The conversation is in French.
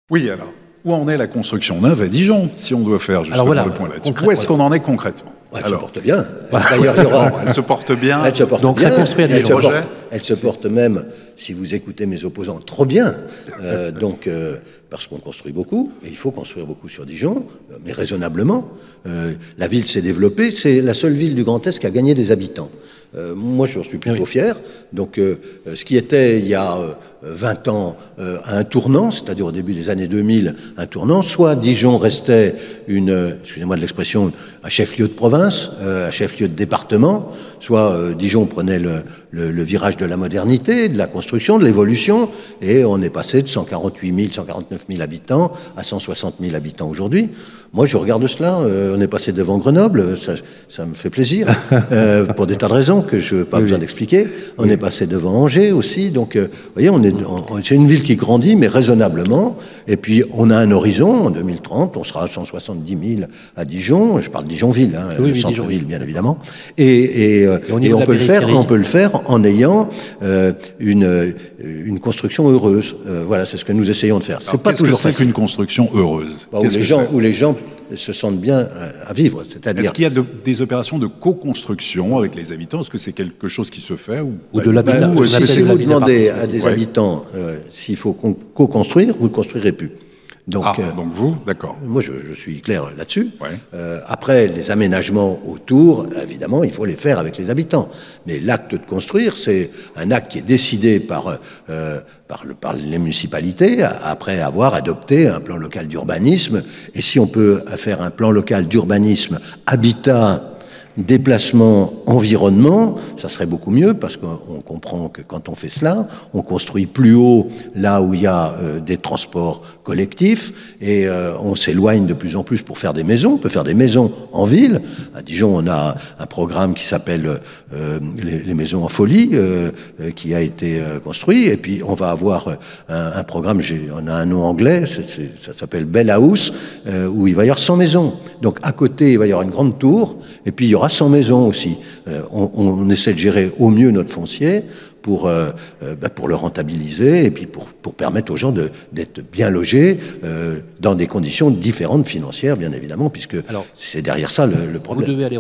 Oui, alors, où en est la construction neuve à Dijon, si on doit faire justement voilà, le point là-dessus? Où est-ce qu'on en est concrètement? Elle se porte bien. D'ailleurs, il y aura... Elle se porte bien. Elle se porte donc bien. Ça construit à Dijon. Elle se porte même, si vous écoutez mes opposants, trop bien. Parce qu'on construit beaucoup, et il faut construire beaucoup sur Dijon, mais raisonnablement. La ville s'est développée, c'est la seule ville du Grand Est qui a gagné des habitants. Moi, je suis plutôt fier. Donc, ce qui était, il y a 20 ans, un tournant, c'est-à-dire au début des années 2000, un tournant, soit Dijon restait excusez-moi de l'expression, un chef-lieu de province, un chef-lieu de département, soit Dijon prenait le virage de la modernité, de la construction, de l'évolution, et on est passé de 148 000, 149 000 habitants à 160 000 habitants aujourd'hui. Moi, je regarde cela, on est passé devant Grenoble, ça me fait plaisir, pour des tas de raisons que je n'ai pas besoin d'expliquer. On est passé devant Angers aussi, donc vous voyez, c'est une ville qui grandit, mais raisonnablement, et puis on a un horizon, en 2030, on sera à 170 000 à Dijon, je parle Dijonville, hein, le centre-ville bien évidemment, et on peut le faire en ayant une construction heureuse. Voilà, c'est ce que nous essayons de faire. C'est pas toujours facile. Qu'une construction heureuse, où les gens se sentent bien à vivre. Est-ce qu'il y a des opérations de co-construction avec les habitants? Est-ce que c'est quelque chose qui se fait ou de l'habitat? Si vous demandez à des habitants s'il faut co-construire, vous ne construirez plus. Donc vous, d'accord. Moi, je suis clair là-dessus. Ouais. Après, les aménagements autour, évidemment, il faut les faire avec les habitants. Mais l'acte de construire, c'est un acte qui est décidé par les municipalités, après avoir adopté un plan local d'urbanisme. Et si on peut faire un plan local d'urbanisme habitat, déplacement, environnement, ça serait beaucoup mieux parce qu'on comprend que quand on fait cela, on construit plus haut là où il y a des transports collectifs et on s'éloigne de plus en plus pour faire des maisons. On peut faire des maisons en ville. À Dijon, on a un programme qui s'appelle les maisons en folie qui a été construit et puis on va avoir un programme, on a un nom anglais, ça s'appelle Bell House, où il va y avoir 100 maisons. Donc à côté, il va y avoir une grande tour et puis il y aura 100 maisons aussi. On essaie de gérer au mieux notre foncier pour le rentabiliser et puis pour permettre aux gens d'être bien logés dans des conditions différentes financières, bien évidemment, puisque c'est derrière ça le problème.